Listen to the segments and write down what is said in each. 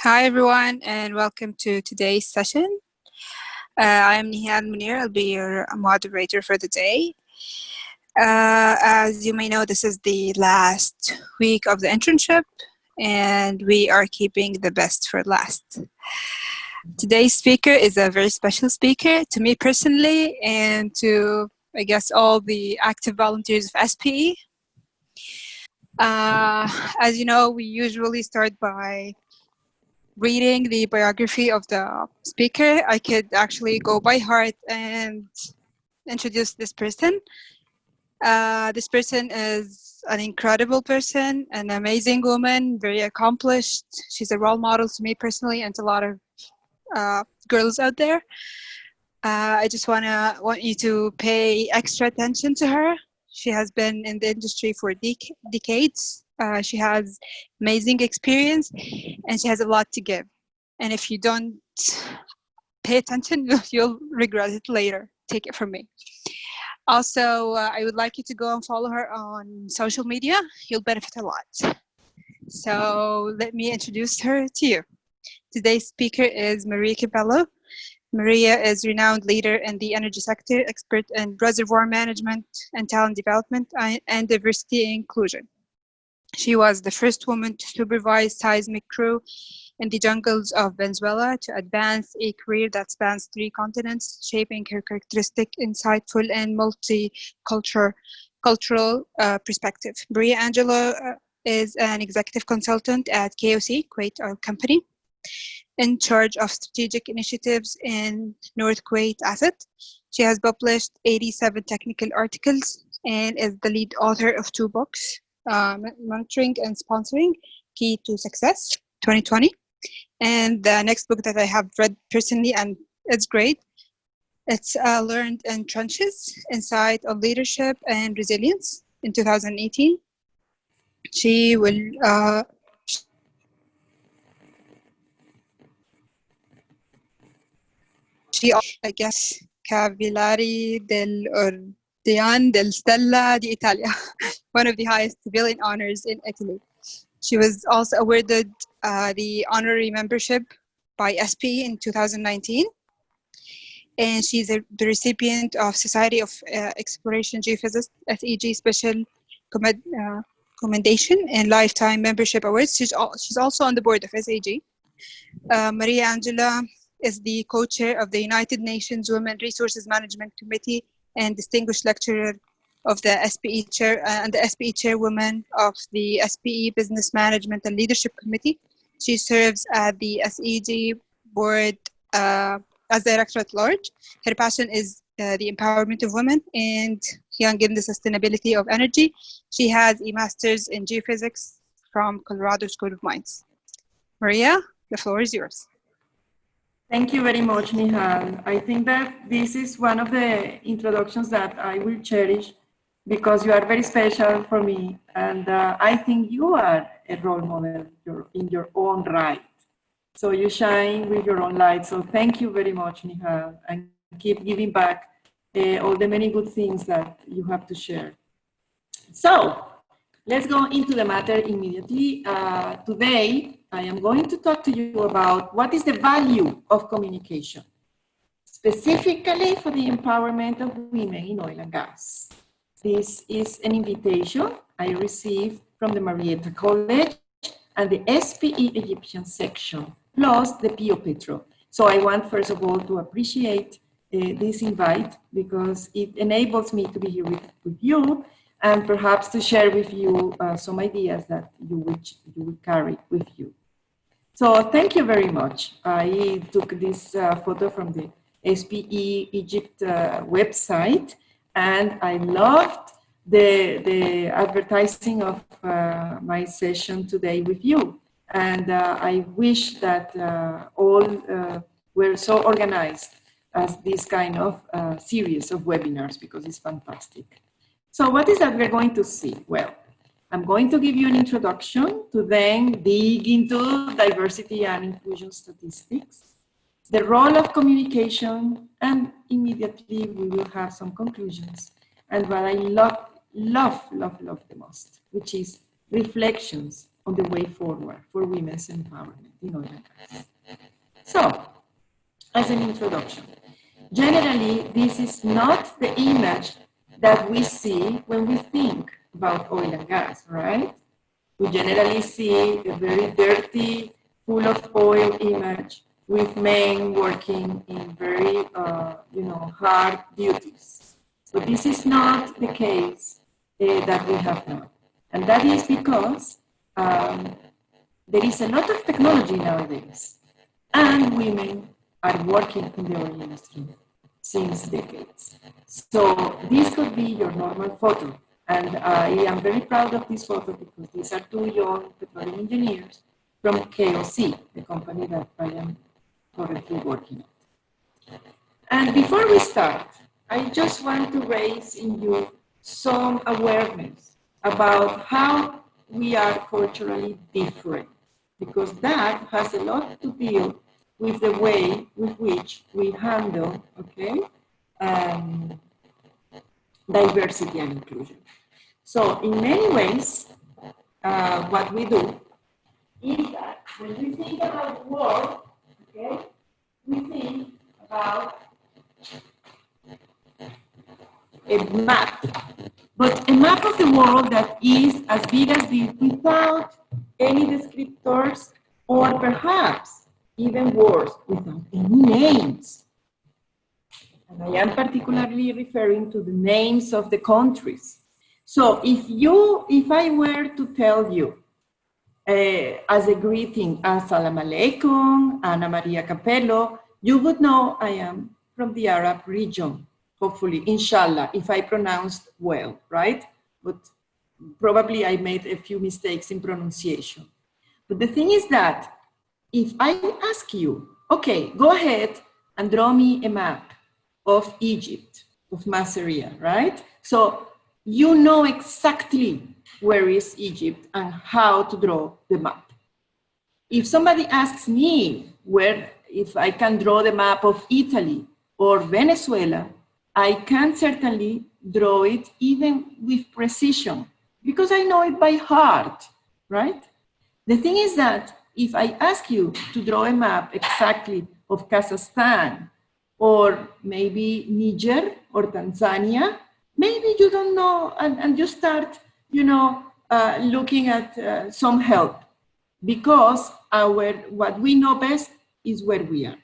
Hi, everyone, and welcome to today's session. I am Nihan Munir. I'll be your moderator for the day. As you may know, this is the last week of the internship, and we are keeping the best for last. Today's speaker is a very special speaker to me personally and to, I guess, all the active volunteers of SPE. As you know, we usually start by reading the biography of the speaker. I could actually go by heart and introduce this person. This person is an incredible person, an amazing woman, very accomplished. She's a role model to me personally and to a lot of girls out there. I just want you to pay extra attention to her. She has been in the industry for decades. She has amazing experience and she has a lot to give. And if you don't pay attention, you'll regret it later. Take it from me. Also, I would like you to go and follow her on social media. You'll benefit a lot. So let me introduce her to you. Today's speaker is Maria Capello. Maria is a renowned leader in the energy sector, expert in reservoir management and talent development and diversity and inclusion. She was the first woman to supervise seismic crew in the jungles of Venezuela to advance a career that spans 3 continents, shaping her characteristic, insightful, and multicultural perspective. Maria Angelo is an executive consultant at KOC, Kuwait Oil Company, in charge of strategic initiatives in North Kuwait Asset. She has published 87 technical articles and is the lead author of 2 books, Monitoring and Sponsoring, Key to Success, 2020. And the next book that I have read personally, and it's great, it's Learned in Trenches, Insight on Leadership and Resilience, in 2018. She will I guess, Cavaliere dell'Ordine del Stella di Italia, one of the highest civilian honors in Italy. She was also awarded the honorary membership by SPE in 2019. And she's the recipient of Society of Exploration Geophysics, SEG Special Commendation and Lifetime Membership Awards. She's also on the board of SAG. Maria Angela is the co-chair of the United Nations Women Resources Management Committee and distinguished lecturer of the SPE chair and the SPE chairwoman of the SPE Business Management and Leadership Committee. She serves at the SEG board as director at large. Her passion is the empowerment of women and young in the sustainability of energy. She has a master's in geophysics from Colorado School of Mines. Maria, the floor is yours. Thank you very much, Nihal. I think that this is one of the introductions that I will cherish because you are very special for me. And I think you are a role model in your own right. So you shine with your own light. So thank you very much, Nihal, and keep giving back all the many good things that you have to share. So let's go into the matter immediately. Today, I am going to talk to you about what is the value of communication, specifically for the empowerment of women in oil and gas. This is an invitation I received from the Marietta College and the SPE Egyptian section, plus the Pio Petro. So I want, first of all, to appreciate this invite because it enables me to be here with you and perhaps to share with you some ideas that you will carry with you. So thank you very much. I took this photo from the SPE Egypt website, and I loved the advertising of my session today with you. And I wish that all were so organized as this kind of series of webinars because it's fantastic. So what is that we're going to see? Well, I'm going to give you an introduction to then dig into diversity and inclusion statistics, the role of communication, and immediately we will have some conclusions. And what I love the most, which is reflections on the way forward for women's empowerment in oil and gas. So, as an introduction, generally, this is not the image that we see when we think about oil and gas, right? We generally see a very dirty, full of oil image with men working in very, hard duties. But this is not the case that we have now. And that is because there is a lot of technology nowadays, and women are working in the oil industry since decades. So this could be your normal photo. And I am very proud of this photo because these are two young petroleum engineers from KOC, the company that I am currently working at. And before we start, I just want to raise in you some awareness about how we are culturally different, because that has a lot to do with the way with which we handle, diversity and inclusion. So in many ways, what we do is that when we think about the world, we think about a map, but a map of the world that is as big as this without any descriptors, or perhaps even worse, without any names. And I am particularly referring to the names of the countries. So if I were to tell you as a greeting, Assalamu alaikum, Ana Maria Capello, you would know I am from the Arab region, hopefully, inshallah, if I pronounced well, right? But probably I made a few mistakes in pronunciation. But the thing is that if I ask you, okay, go ahead and draw me a map of Egypt, of Masseria, right? So you know exactly where is Egypt and how to draw the map. If somebody asks me if I can draw the map of Italy or Venezuela, I can certainly draw it even with precision because I know it by heart, right? The thing is that if I ask you to draw a map exactly of Kazakhstan or maybe Niger or Tanzania, maybe you don't know and you start, looking at some help because what we know best is where we are.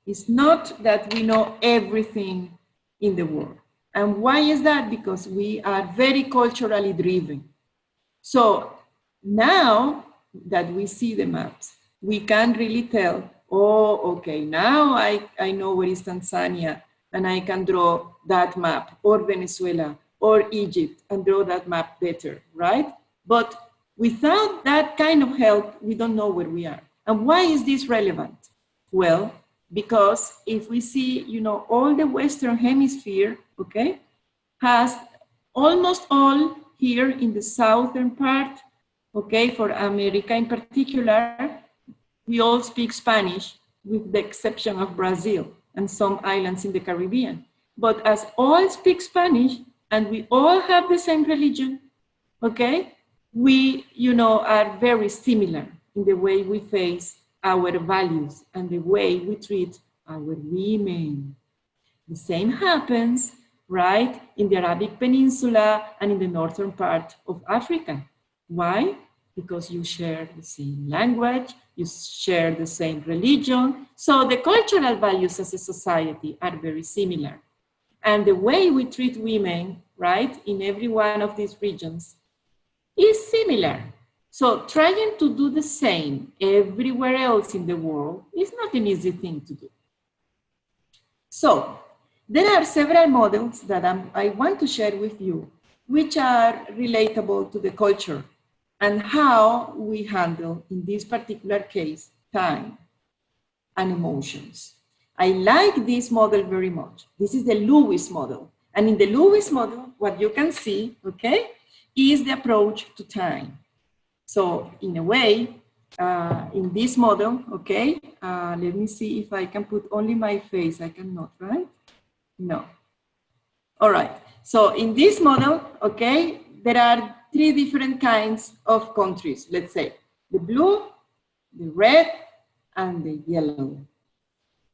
It's not that we know everything in the world. And why is that? Because we are very culturally driven. So now that we see the maps, we can really tell, oh, okay, now I know where is Tanzania and I can draw that map, or Venezuela, or Egypt, and draw that map better, right? But without that kind of help, we don't know where we are. And why is this relevant? Well, because if we see, all the Western hemisphere, has almost all here in the southern part, for America in particular, we all speak Spanish with the exception of Brazil and some islands in the Caribbean. But as all speak Spanish and we all have the same religion, we, are very similar in the way we face our values and the way we treat our women. The same happens, right, in the Arabic Peninsula and in the northern part of Africa. Why? Because you share the same language, you share the same religion. So the cultural values as a society are very similar. And the way we treat women, right, in every one of these regions is similar. So trying to do the same everywhere else in the world is not an easy thing to do. So there are several models that I want to share with you, which are relatable to the culture and how we handle, in this particular case, time and emotions. I like this model very much. This is the Lewis model. And in the Lewis model, what you can see, is the approach to time. So in a way, in this model, let me see if I can put only my face. I cannot, right? No. All right. So in this model, there are three different kinds of countries, let's say. The blue, the red, and the yellow.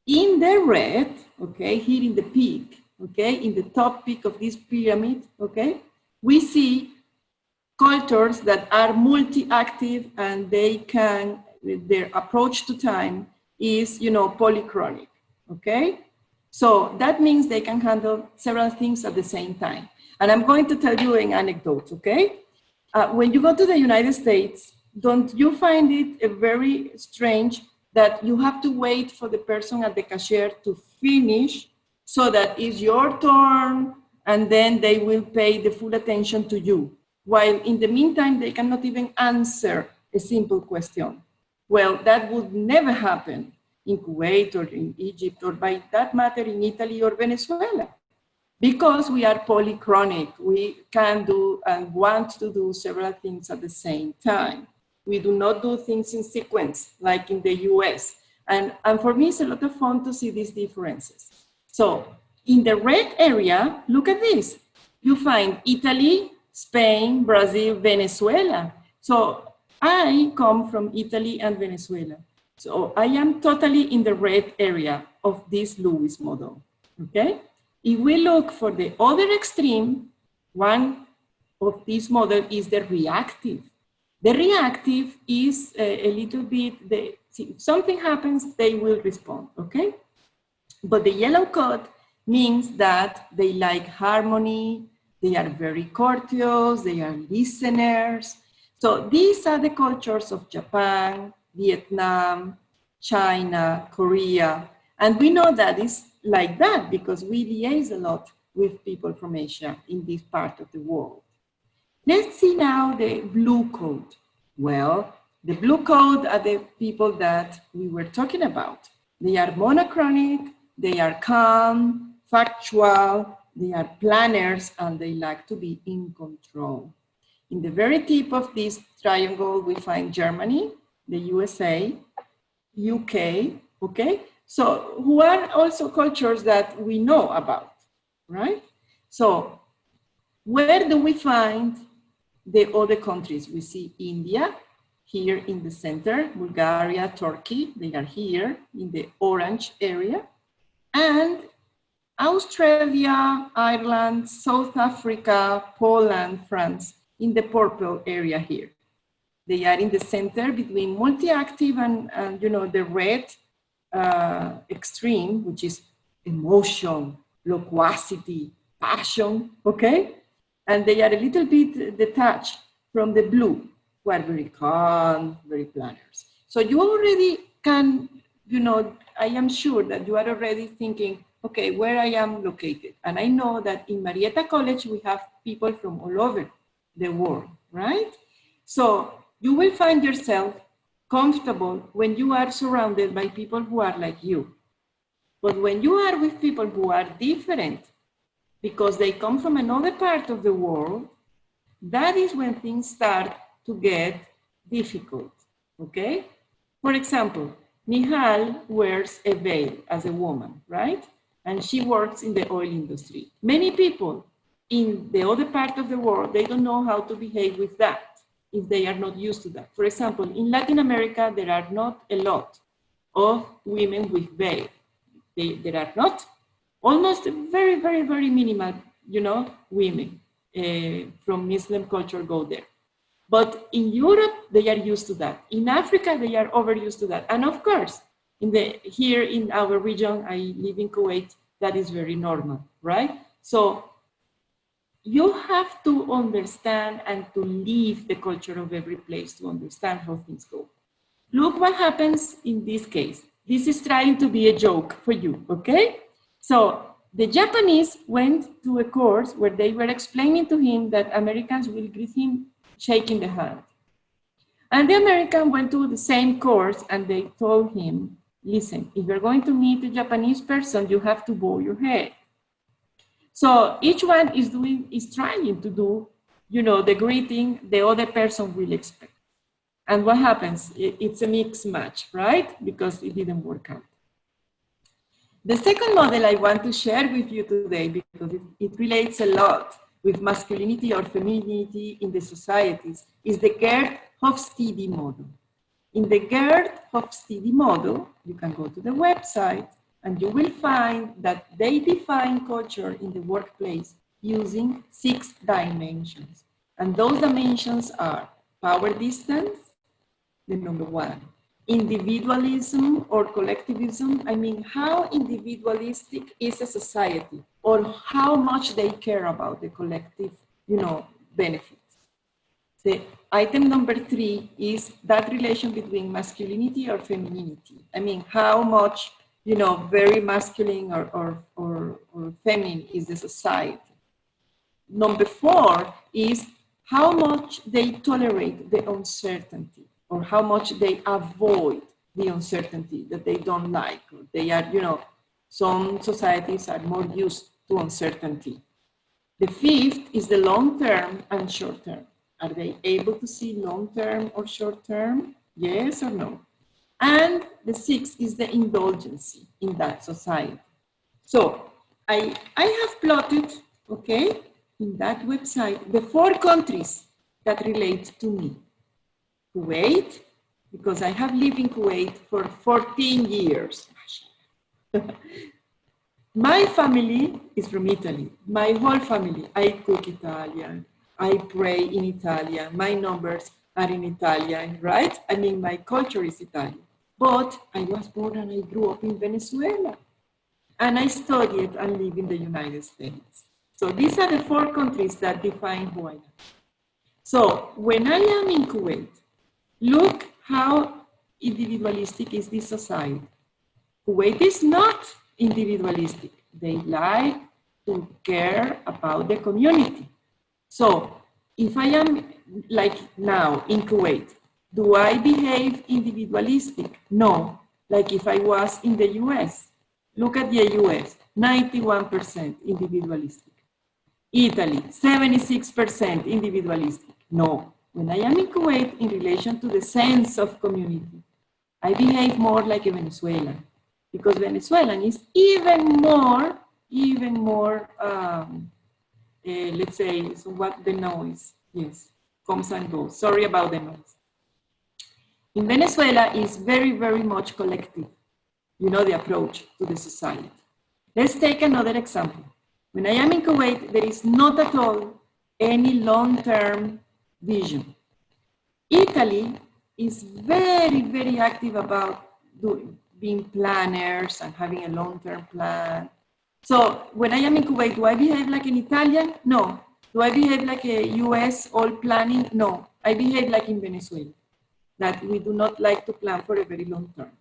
In the red, okay, here in the peak, okay, in the top peak of this pyramid, okay, we see cultures that are multi-active and they can, their approach to time is, you know, polychronic, okay? So that means they can handle several things at the same time. And I'm going to tell you an anecdote, okay? When you go to the United States, don't you find it very strange that you have to wait for the person at the cashier to finish so that it's your turn and then they will pay the full attention to you? While in the meantime, they cannot even answer a simple question. Well, that would never happen in Kuwait or in Egypt or by that matter in Italy or Venezuela. Because we are polychronic, we can do and want to do several things at the same time. We do not do things in sequence like in the US. And for me, it's a lot of fun to see these differences. So in the red area, look at this. You find Italy, Spain, Brazil, Venezuela. So I come from Italy and Venezuela. So I am totally in the red area of this Lewis model, okay? If we look for the other extreme, one of this model is the reactive. The reactive is a little bit, if something happens, they will respond, okay? But the yellow code means that they like harmony, they are very courteous, they are listeners. So these are the cultures of Japan, Vietnam, China, Korea. And we know that it's like that because we liaise a lot with people from Asia in this part of the world. Let's see now the blue code. Well, the blue code are the people that we were talking about. They are monochronic, they are calm, factual, they are planners, and they like to be in control. In the very tip of this triangle, we find Germany, the USA, UK, okay? So who are also cultures that we know about, right? So where do we find the other countries? We see India here in the center, Bulgaria, Turkey, they are here in the orange area, and Australia, Ireland, South Africa, Poland, France, in the purple area here. They are in the center between multi-active and you know, the red extreme, which is emotion, loquacity, passion, okay? And they are a little bit detached from the blue, who are very calm, very planners. So you already can, you know, I am sure that you are already thinking, okay, where I am located. And I know that in Marietta College, we have people from all over the world, right? So you will find yourself comfortable when you are surrounded by people who are like you. But when you are with people who are different, because they come from another part of the world, that is when things start to get difficult, okay? For example, Nihal wears a veil as a woman, right? And she works in the oil industry. Many people in the other part of the world, they don't know how to behave with that if they are not used to that. For example, in Latin America, there are not a lot of women with veil. There are not, almost very, very, very minimal, you know, women from Muslim culture go there. But in Europe, they are used to that. In Africa, they are overused to that. And of course, here in our region, I live in Kuwait, that is very normal, right? So you have to understand and to live the culture of every place to understand how things go. Look what happens in this case. This is trying to be a joke for you, okay? So the Japanese went to a course where they were explaining to him that Americans will greet him shaking the hand. And the American went to the same course and they told him, listen, if you're going to meet a Japanese person, you have to bow your head. So each one is trying to do, you know, the greeting the other person will expect. And what happens? It's a mixed match, right? Because it didn't work out. The second model I want to share with you today, because it relates a lot with masculinity or femininity in the societies is the Hofstede model. In the Hofstede model, you can go to the website and you will find that they define culture in the workplace using 6 dimensions. And those dimensions are power distance, the number 1. Individualism or collectivism, I mean, how individualistic is a society or how much they care about the collective, benefits. The item number 3 is that relation between masculinity or femininity. I mean, how much, very masculine or feminine is the society. Number 4 is how much they tolerate the uncertainty or how much they avoid the uncertainty that they don't like. Or they are, some societies are more used to uncertainty. The 5th is the long term and short term. Are they able to see long term or short term? Yes or no? And the 6th is the indulgence in that society. So I have plotted, okay, in that website, the 4 countries that relate to me. Kuwait, because I have lived in Kuwait for 14 years. My family is from Italy. My whole family, I cook Italian. I pray in Italian. My numbers are in Italian, right? I mean, my culture is Italian. But I was born and I grew up in Venezuela. And I studied and live in the United States. So these are the 4 countries that define who I am. So when I am in Kuwait, look how individualistic is this society. Kuwait is not individualistic. They like to care about the community. So if I am like now in Kuwait, do I behave individualistic? No, like if I was in the US. Look at the US, 91% individualistic. Italy, 76% individualistic. No, when I am in Kuwait in relation to the sense of community, I behave more like a Venezuelan because Venezuelan is even more, let's say, so what the noise, yes, comes and goes. Sorry about the noise. In Venezuela is very, very much collective, the approach to the society. Let's take another example. When I am in Kuwait, there is not at all any long-term vision. Italy is very, very active about being planners and having a long-term plan. So when I am in Kuwait, do I behave like an Italian? No. Do I behave like a US all planning? No. I behave like in Venezuela, that we do not like to plan for a very long term.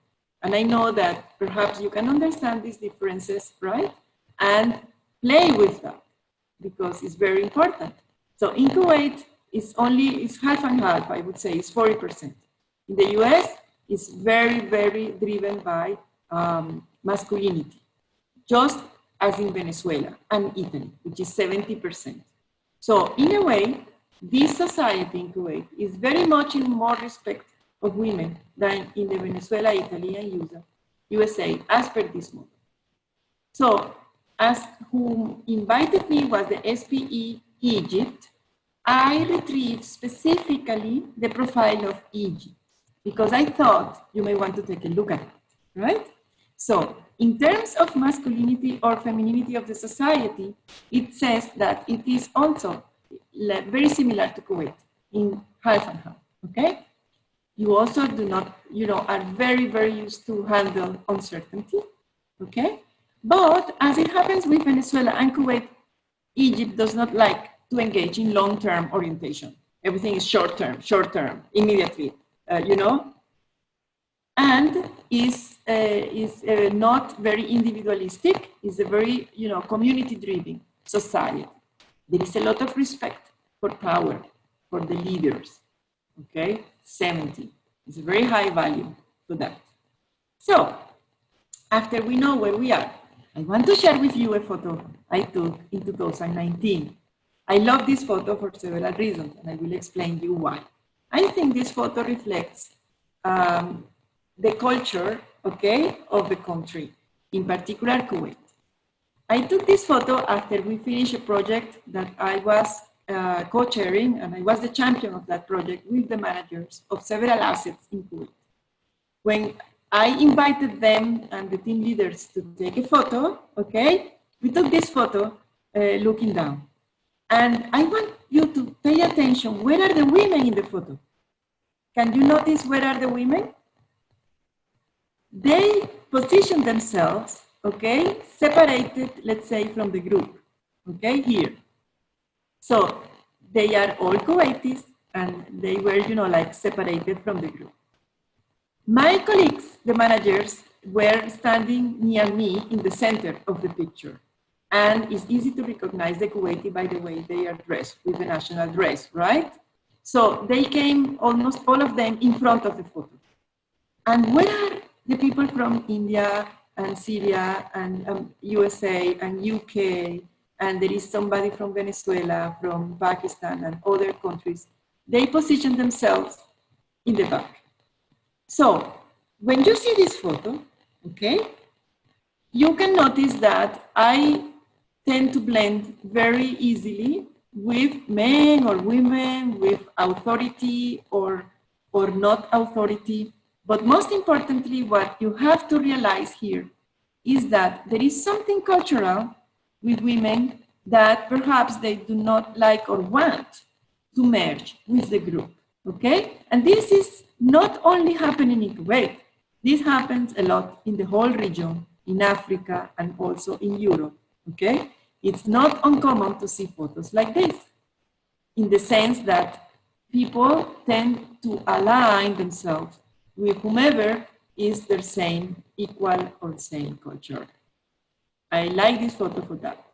And I know that perhaps you can understand these differences, right? And play with that because it's very important. So in Kuwait, it's half and half, I would say, it's 40%. In the US, it's very, very driven by masculinity, just as in Venezuela and Italy, which is 70%. So in a way, this society in Kuwait is very much in more respect of women than in the Venezuela, Italy, and USA, as per this model. So, as who invited me was the SPE Egypt, I retrieved specifically the profile of Egypt because I thought you may want to take a look at it, right? So, in terms of masculinity or femininity of the society, it says that it is also very similar to Kuwait in half and half, okay? You also do not, are very, very used to handle uncertainty, okay? But as it happens with Venezuela and Kuwait, Egypt does not like to engage in long-term orientation. Everything is short-term, immediately, and is not very individualistic, is a very, community-driven society. There is a lot of respect for power, for the leaders, okay? 70. It's a very high value for that. So, after we know where we are, I want to share with you a photo I took in 2019. I love this photo for several reasons, and I will explain you why. I think this photo reflects the culture, okay, of the country, in particular Kuwait. I took this photo after we finished a project that I was co-chairing, and I was the champion of that project with the managers of several assets in Kuwait. When I invited them and the team leaders to take a photo, okay, we took this photo looking down. And I want you to pay attention. Where are the women in the photo? Can you notice where are the women? They position themselves, okay, separated, let's say, from the group, okay, here. So they are all Kuwaitis, and they were, like separated from the group. My colleagues, the managers, were standing near me in the center of the picture. And it's easy to recognize the Kuwaiti by the way they are dressed with the national dress, right? So they came, almost all of them, in front of the photo. And where are the people from India and Syria and USA and UK, and there is somebody from Venezuela, from Pakistan and other countries? They position themselves in the back. So when you see this photo, okay, you can notice that I tend to blend very easily with men or women, with authority or not authority. But most importantly, what you have to realize here is that there is something cultural with women that perhaps they do not like or want to merge with the group, okay? And this is not only happening in Kuwait. This happens a lot in the whole region, in Africa and also in Europe, okay? It's not uncommon to see photos like this, in the sense that people tend to align themselves with whomever is their same, equal or same culture. I like this photo for that.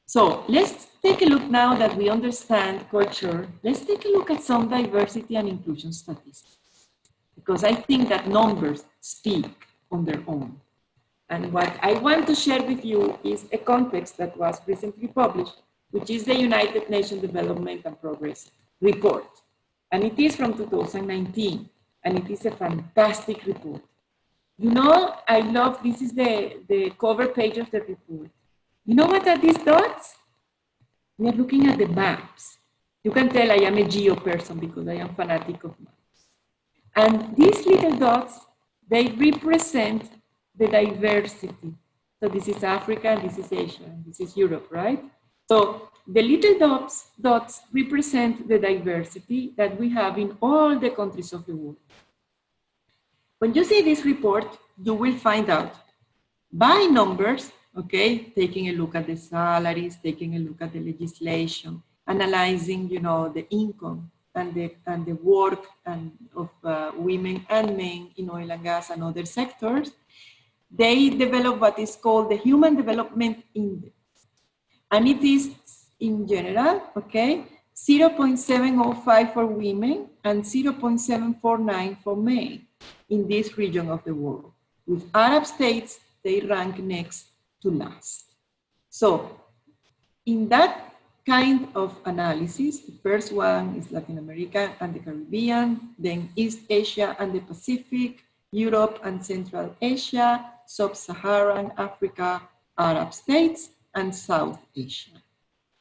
So let's take a look now that we understand culture. Let's take a look at some diversity and inclusion statistics, because I think that numbers speak on their own. And what I want to share with you is a context that was recently published, which is the United Nations Development and Progress Report. And it is from 2019, and it is a fantastic report. I love, this is the cover page of the report. You know what are these dots? We are looking at the maps. You can tell I am a geo person because I am fanatic of maps. And these little dots, they represent the diversity. So this is Africa, this is Asia, and this is Europe, right? So the little dots represent the diversity that we have in all the countries of the world. When you see this report, you will find out by numbers, okay, taking a look at the salaries, taking a look at the legislation, analyzing, the income and the work of women and men in oil and gas and other sectors. They develop what is called the Human Development Index. And it is, in general, okay, 0.705 for women and 0.749 for men in this region of the world. With Arab states, they rank next to last. So in that kind of analysis, the first one is Latin America and the Caribbean, then East Asia and the Pacific, Europe and Central Asia, Sub-Saharan Africa, Arab states, and South Asia.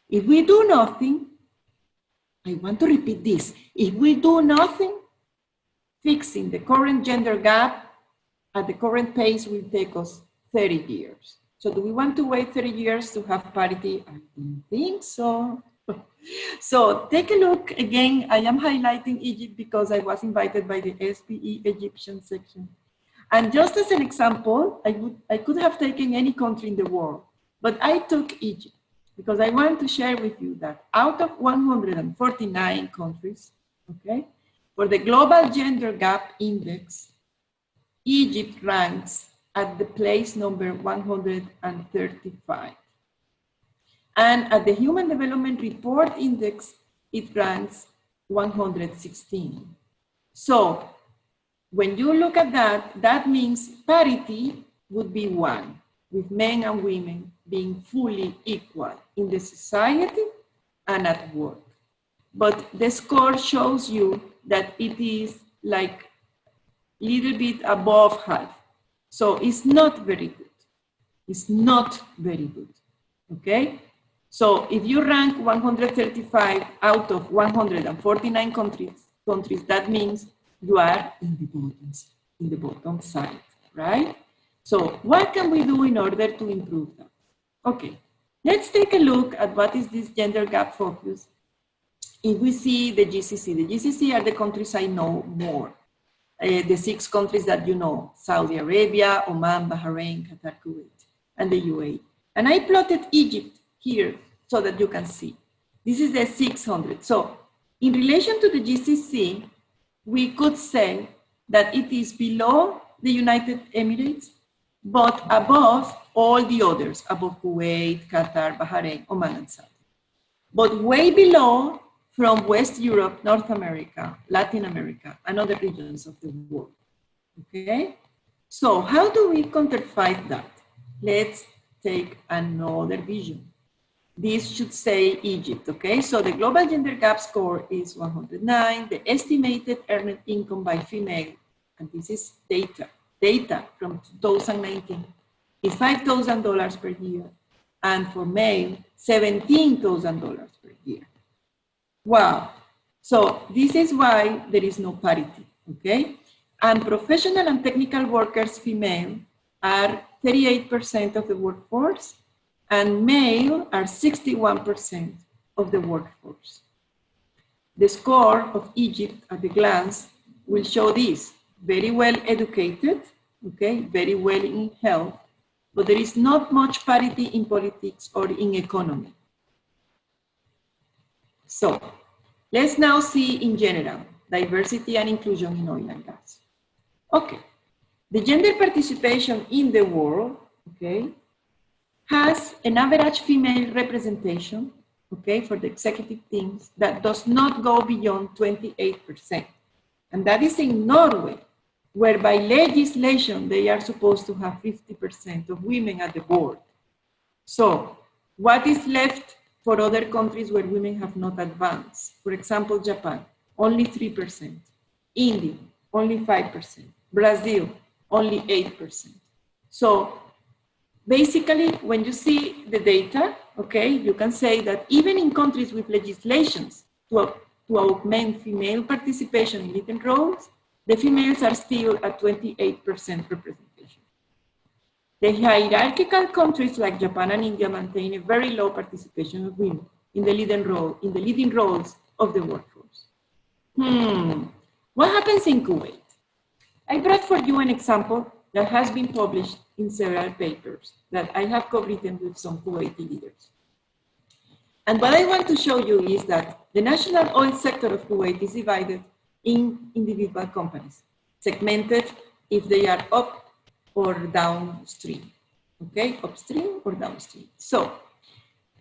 If we do nothing, I want to repeat this, if we do nothing, fixing the current gender gap at the current pace will take us 30 years. So do we want to wait 30 years to have parity? I don't think so. So take a look again. I am highlighting Egypt because I was invited by the SPE Egyptian section. And just as an example, I could have taken any country in the world, but I took Egypt because I want to share with you that out of 149 countries, okay, for the Global Gender Gap Index, Egypt ranks at the place number 135. And at the Human Development Report Index, it ranks 116. So when you look at that, that means parity would be 1, with men and women being fully equal in the society and at work. But the score shows you that it is like a little bit above half. So it's not very good. It's not very good. okay? So if you rank 135 out of 149 countries, that means you are in the bottom side, right? So what can we do in order to improve that? Okay, let's take a look at what is this gender gap focus. If we see the GCC are the countries I know more. The 6 countries that you know, Saudi Arabia, Oman, Bahrain, Qatar, Kuwait, and the UAE. And I plotted Egypt here so that you can see. This is the 600. So in relation to the GCC, we could say that it is below the United Emirates, but above all the others, above Kuwait, Qatar, Bahrain, Oman, and Saudi. But way below from West Europe, North America, Latin America, and other regions of the world, okay? So how do we counterfight that? Let's take another vision. This should say Egypt, okay? So the global gender gap score is 109, the estimated earned income by female, and this is data from 2019, is $5,000 per year, and for male, $17,000 per year. Wow. So this is why there is no parity, okay? And professional and technical workers, female, are 38% of the workforce, and male are 61% of the workforce. The score of Egypt at a glance will show this: very well educated, okay, very well in health, but there is not much parity in politics or in economy. So let's now see in general, diversity and inclusion in oil and gas. Okay, the gender participation in the world, okay, has an average female representation, okay, for the executive teams that does not go beyond 28%. And that is in Norway, where by legislation, they are supposed to have 50% of women at the board. So what is left for other countries where women have not advanced? For example, Japan, only 3%. India, only 5%. Brazil, only 8%. So basically, when you see the data, okay, you can say that even in countries with legislations to augment female participation in leading roles, the females are still at 28% representation. The hierarchical countries like Japan and India maintain a very low participation of women in the leading roles of the workforce. What happens in Kuwait? I brought for you an example that has been published in several papers that I have co-written with some Kuwaiti leaders. And what I want to show you is that the national oil sector of Kuwait is divided in individual companies, segmented if they are up or downstream, okay, upstream or downstream. So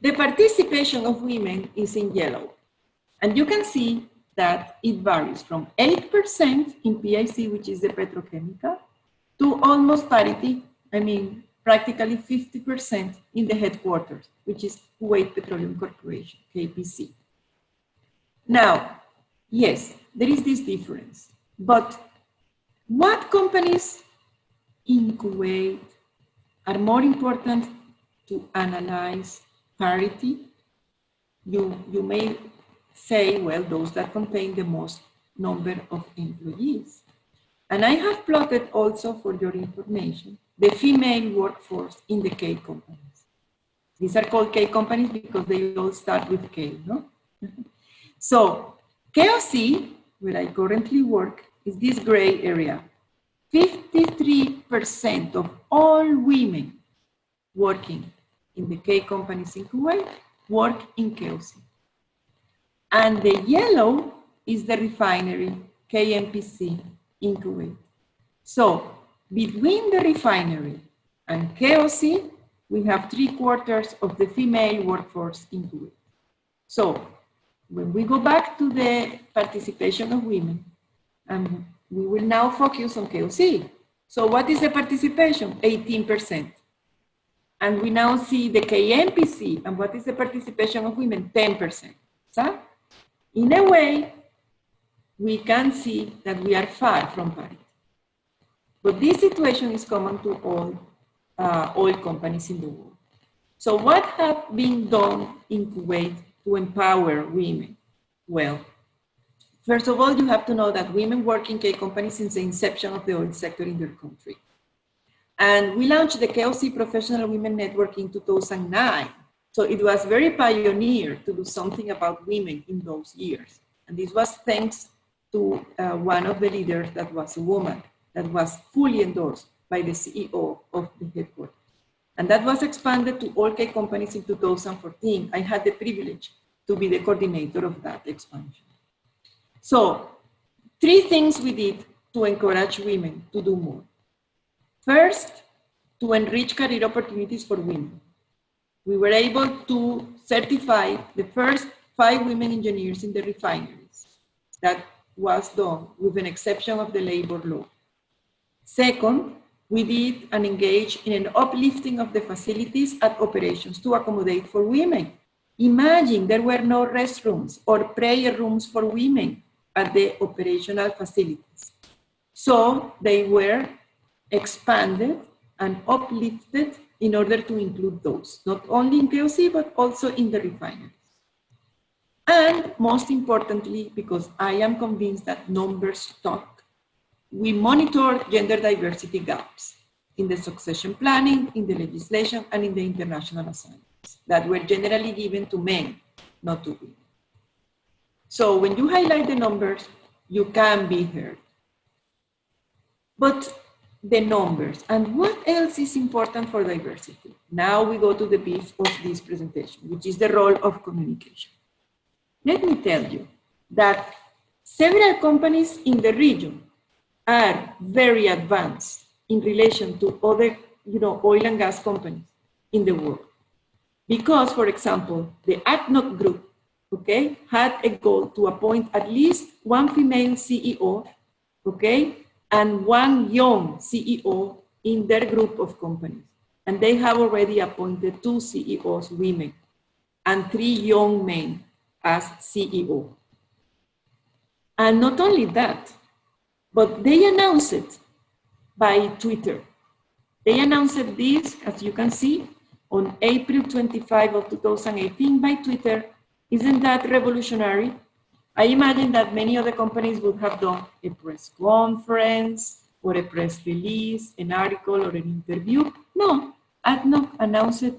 the participation of women is in yellow, and you can see that it varies from 8% in PIC, which is the petrochemical, to almost parity, I mean, practically 50% in the headquarters, which is Kuwait Petroleum Corporation, KPC. Now, yes, there is this difference, but what companies in Kuwait are more important to analyze parity? You may say, well, those that contain the most number of employees. And I have plotted also for your information, the female workforce in the K companies. These are called K companies because they all start with K, no? So KOC, where I currently work, is this gray area. 53% of all women working in the K companies in Kuwait work in KOC. And the yellow is the refinery, KMPC, in Kuwait. So between the refinery and KOC, we have 3/4 of the female workforce in Kuwait. So when we go back to the participation of women, we will now focus on KOC. So what is the participation? 18%. And we now see the KMPC, and what is the participation of women? 10%. So in a way, we can see that we are far from parity. But this situation is common to all oil companies in the world. So what have been done in Kuwait to empower women? Well, first of all, you have to know that women work in K companies since the inception of the oil sector in their country. And we launched the KOC Professional Women Network in 2009. So it was very pioneer to do something about women in those years. And this was thanks to one of the leaders that was a woman, that was fully endorsed by the CEO of the headquarters. And that was expanded to all K companies in 2014. I had the privilege to be the coordinator of that expansion. So 3 things we did to encourage women to do more. First, to enrich career opportunities for women. We were able to certify the first 5 women engineers in the refineries. That was done with an exception of the labor law. Second, we did and engaged in an uplifting of the facilities at operations to accommodate for women. Imagine there were no restrooms or prayer rooms for women at the operational facilities. So they were expanded and uplifted in order to include those, not only in KOC, but also in the refineries. And most importantly, because I am convinced that numbers talk, we monitor gender diversity gaps in the succession planning, in the legislation, and in the international assignments that were generally given to men, not to women. So when you highlight the numbers, you can be heard. But the numbers, and what else is important for diversity? Now we go to the beef of this presentation, which is the role of communication. Let me tell you that several companies in the region are very advanced in relation to other, oil and gas companies in the world. Because, for example, the ADNOC group, okay, had a goal to appoint at least 1 female CEO, okay, and 1 young CEO in their group of companies. And they have already appointed 2 CEOs women and 3 young men as CEO. And not only that, but they announced it by Twitter. They announced this, as you can see, on April 25 of 2018 by Twitter. Isn't that revolutionary? I imagine that many other companies would have done a press conference or a press release, an article or an interview. No, ADNOC announced it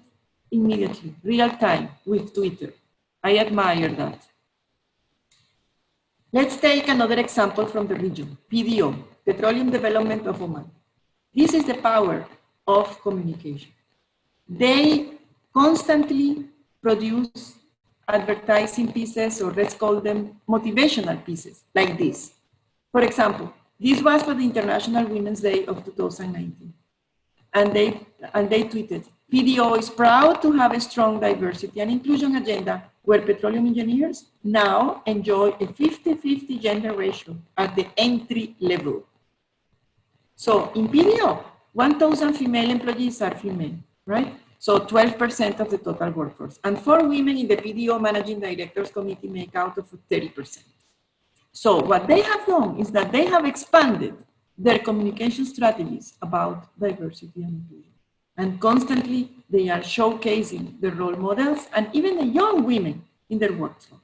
immediately, real time with Twitter. I admire that. Let's take another example from the region, PDO, Petroleum Development of Oman. This is the power of communication. They constantly produce advertising pieces, or let's call them motivational pieces, like this. For example, this was for the International Women's Day of 2019. And they tweeted, PDO is proud to have a strong diversity and inclusion agenda where petroleum engineers now enjoy a 50-50 gender ratio at the entry level. So in PDO, 1,000 female employees are female, right? So 12% of the total workforce. And 4 women in the PDO Managing Directors Committee make out of 30%. So what they have done is that they have expanded their communication strategies about diversity and inclusion. And constantly they are showcasing the role models and even the young women in their workforce.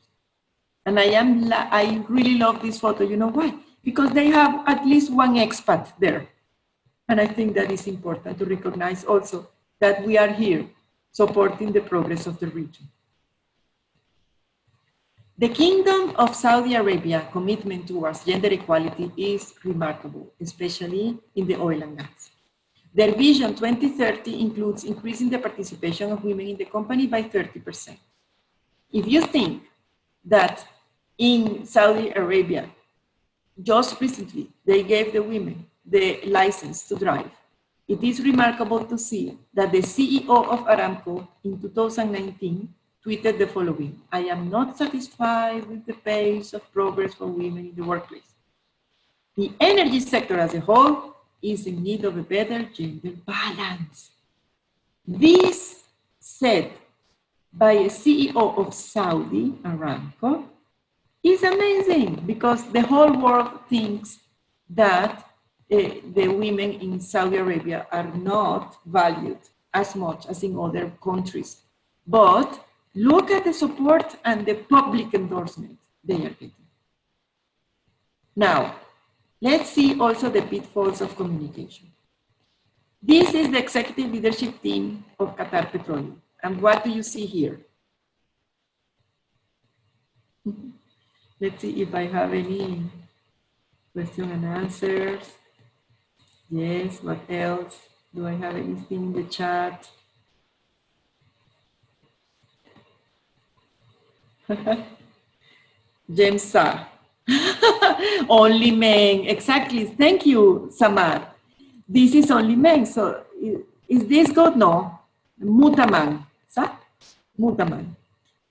And I really love this photo. You know why? Because they have at least 1 expat there. And I think that is important to recognize also that we are here supporting the progress of the region. The Kingdom of Saudi Arabia commitment towards gender equality is remarkable, especially in the oil and gas. Their Vision 2030 includes increasing the participation of women in the company by 30%. If you think that in Saudi Arabia, just recently, they gave the women the license to drive, it is remarkable to see that the CEO of Aramco in 2019 tweeted the following: I am not satisfied with the pace of progress for women in the workplace. The energy sector as a whole is in need of a better gender balance. This said by a CEO of Saudi Aramco is amazing, because the whole world thinks that the women in Saudi Arabia are not valued as much as in other countries. But look at the support and the public endorsement they are getting. Now, let's see also the pitfalls of communication. This is the executive leadership team of Qatar Petroleum. And what do you see here? Let's see if I have any question and answers. Yes, what else? Do I have anything in the chat? James Sa. Only men, exactly. Thank you, Samar. This is only men, so is this good? No. Mutaman, sa? Mutaman.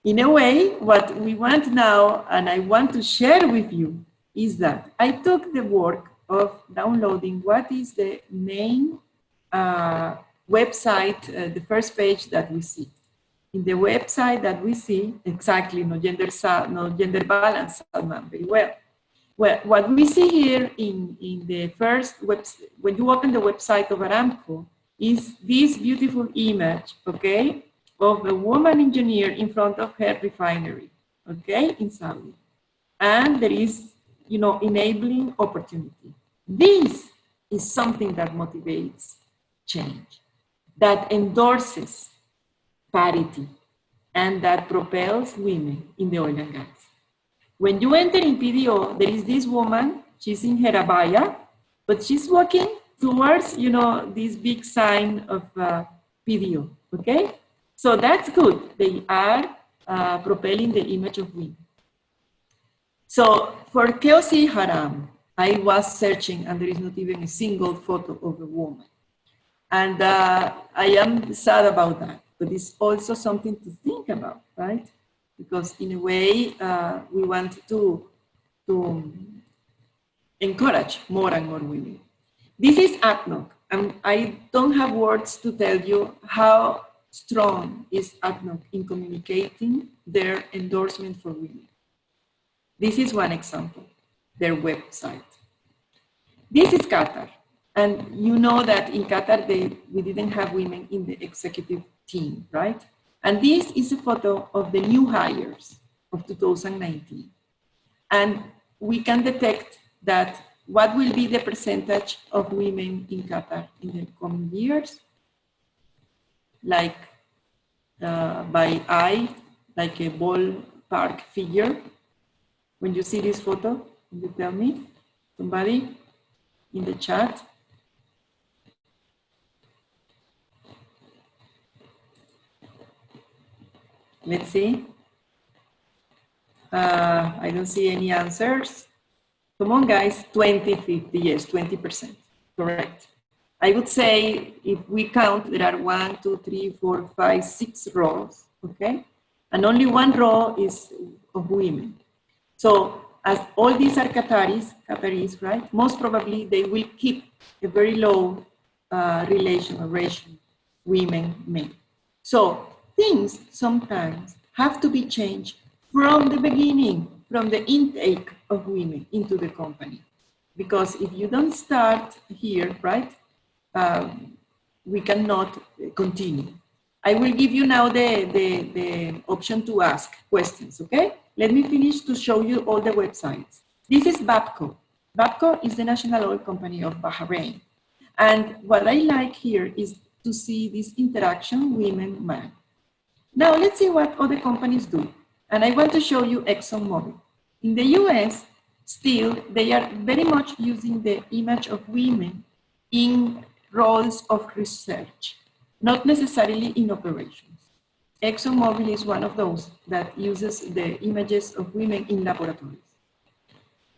In a way, what we want now, and I want to share with you, is that I took the work of downloading what is the main website, the first page that we see. In the website that we see, exactly, no gender balance, Salman, very well. Well, what we see here in the first website, when you open the website of Aramco, is this beautiful image, okay, of a woman engineer in front of her refinery, okay, in Saudi. And there is, you know, enabling opportunity. This is something that motivates change, that endorses parity, and that propels women in the oil and gas. When you enter in PDO, there is this woman, she's in her abaya, but she's walking towards, you know, this big sign of PDO, okay? So that's good. They are propelling the image of women. So for KOC Haram, I was searching and there is not even a single photo of a woman. And I am sad about that, but it's also something to think about, right? Because in a way, we want to encourage more and more women. This is ADNOC, and I don't have words to tell you how strong is ADNOC in communicating their endorsement for women. This is one example, their website. This is Qatar, and you know that in Qatar, we didn't have women in the executive team, right? And this is a photo of the new hires of 2019. And we can detect that what will be the percentage of women in Qatar in the coming years, like by eye, like a ballpark figure. When you see this photo, can you tell me, somebody in the chat? Let's see. I don't see any answers. Come on, guys, 20-50, yes, 20%, correct. I would say if we count, there are 1, 2, 3, 4, 5, 6 rows, okay? And only one row is of women. So as all these are Qataris, right? Most probably they will keep a very low relation or ratio, women-men. So things sometimes have to be changed from the beginning, from the intake of women into the company. Because if you don't start here, right, we cannot continue. I will give you now the option to ask questions, okay? Let me finish to show you all the websites. This is Babco. Babco is the national oil company of Bahrain. And what I like here is to see this interaction women-man. Now let's see what other companies do. And I want to show you ExxonMobil. In the US, still, they are very much using the image of women in roles of research, not necessarily in operations. ExxonMobil is one of those that uses the images of women in laboratories.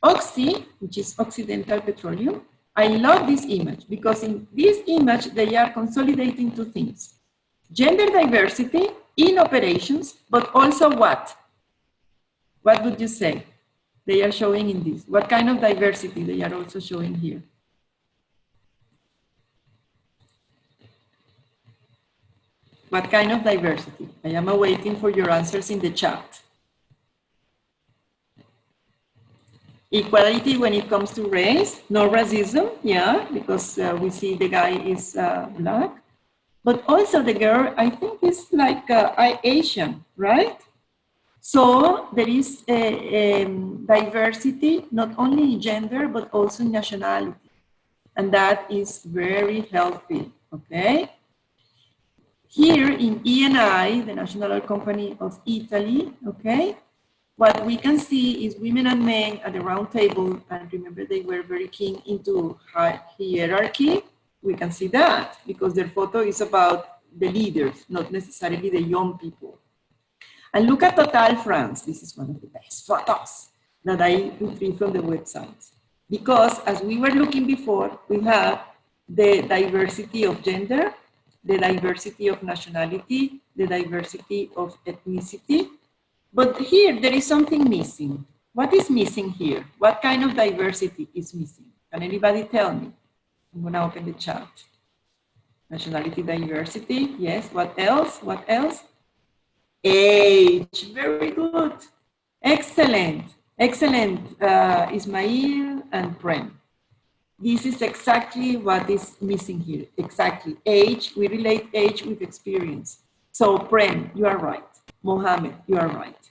Oxy, which is Occidental Petroleum, I love this image because in this image, they are consolidating two things. Gender diversity in operations, but also what? What would you say they are showing in this? What kind of diversity they are also showing here? What kind of diversity? I am awaiting for your answers in the chat. Equality when it comes to race, no racism, yeah, because we see the guy is black. but also the girl, I think, is like Asian, right? So there is a diversity, not only in gender, but also in nationality. And that is very healthy, okay? Here in ENI, the National Oil Company of Italy, okay, what we can see is women and men at the round table, and remember they were very keen into hierarchy. We can see that because their photo is about the leaders, not necessarily the young people. And look at Total France. This is one of the best photos that I retrieved from the website. Because as we were looking before, we have the diversity of gender, the diversity of nationality, the diversity of ethnicity. But here, there is something missing. What is missing here? What kind of diversity is missing? Can anybody tell me? I'm going to open the chat. Nationality diversity, yes. What else? What else? Age, very good. Excellent, excellent, Ismail and Prem. This is exactly what is missing here, exactly. Age, we relate age with experience. So Prem, you are right. Mohammed, you are right.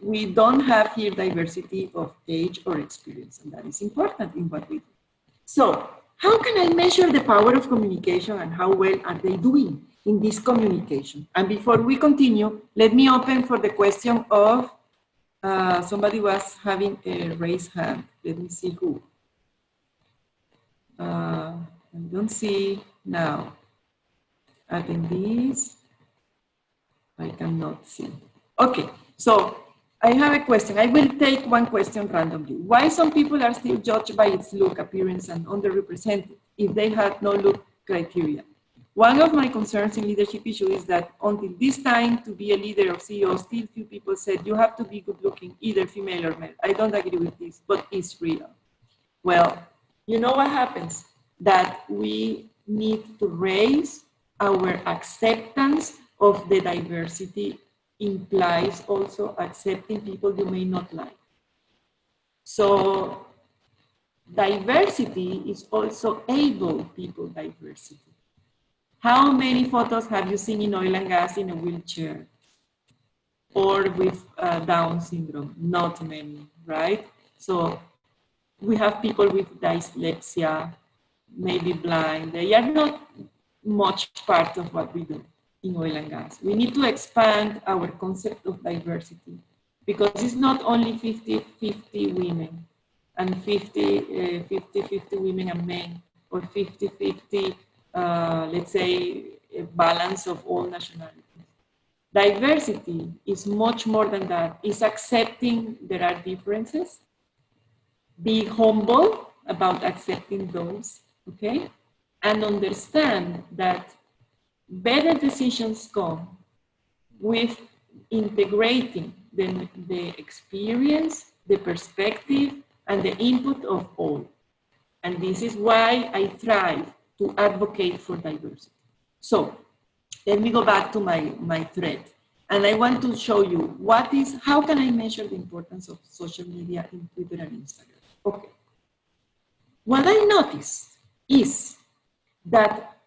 We don't have here diversity of age or experience, and that is important in what we do. So how can I measure the power of communication and how well are they doing in this communication? And before we continue, let me open for the question of, somebody was having a raised hand. Let me see who. I don't see now. Attendees, I cannot see. Okay, so I have a question. I will take one question randomly. Why some people are still judged by its look, appearance, and underrepresented if they have no look criteria? One of my concerns in leadership issue is that until this time, to be a leader of CEO, still few people said you have to be good looking, either female or male. I don't agree with this, but it's real. Well, you know what happens? That we need to raise our acceptance of the diversity implies also accepting people you may not like. So diversity is also able people diversity. How many photos have you seen in oil and gas in a wheelchair or with Down syndrome? Not many, right? So we have people with dyslexia, maybe blind. They are not much part of what we do in oil and gas. We need to expand our concept of diversity because it's not only 50-50 women and 50-50 women and men, or 50-50, let's say, a balance of all nationalities. Diversity is much more than that. It's accepting there are differences, be humble about accepting those, okay? And understand that better decisions come with integrating the experience, the perspective, and the input of all. And this is why I try to advocate for diversity. So let me go back to my thread. And I want to show you how can I measure the importance of social media in Twitter and Instagram? Okay. What I noticed is that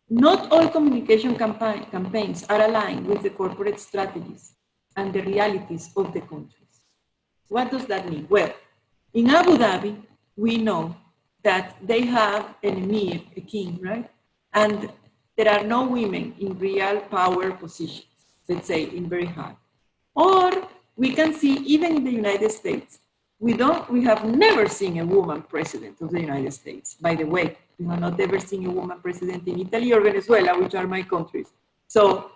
not all communication campaigns are aligned with the corporate strategies and the realities of the countries. What does that mean? Well, in Abu Dhabi, we know that they have an emir, a king, right? And there are no women in real power positions, let's say in very high. Or we can see even in the United States, we have never seen a woman president of the United States. By the way, we have not ever seen a woman president in Italy or Venezuela, which are my countries. So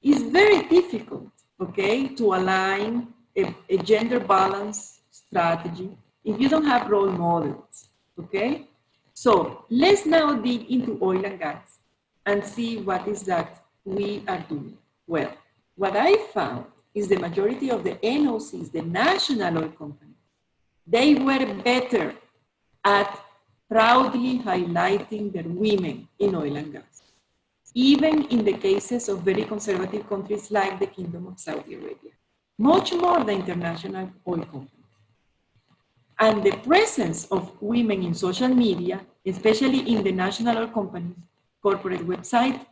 it's very difficult, okay, to align a gender balance strategy if you don't have role models, okay? So let's now dig into oil and gas and see what is that we are doing. Well, what I found is the majority of the NOCs, the national oil companies, they were better at proudly highlighting their women in oil and gas, even in the cases of very conservative countries like the Kingdom of Saudi Arabia, much more than international oil companies. And the presence of women in social media, especially in the national oil companies' corporate website,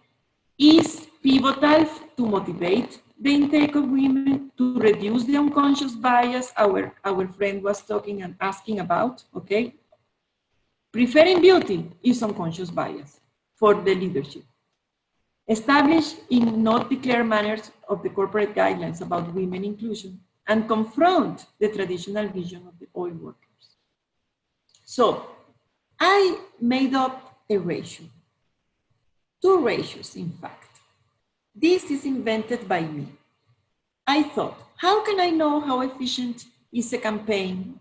is pivotal to motivate the intake of women, to reduce the unconscious bias our friend was talking and asking about, okay? Preferring beauty is unconscious bias for the leadership. Establish in not declared manners of the corporate guidelines about women inclusion and confront the traditional vision of the oil workers. So I made up a ratio, 2 ratios in fact. This is invented by me. I thought, how can I know how efficient is a campaign,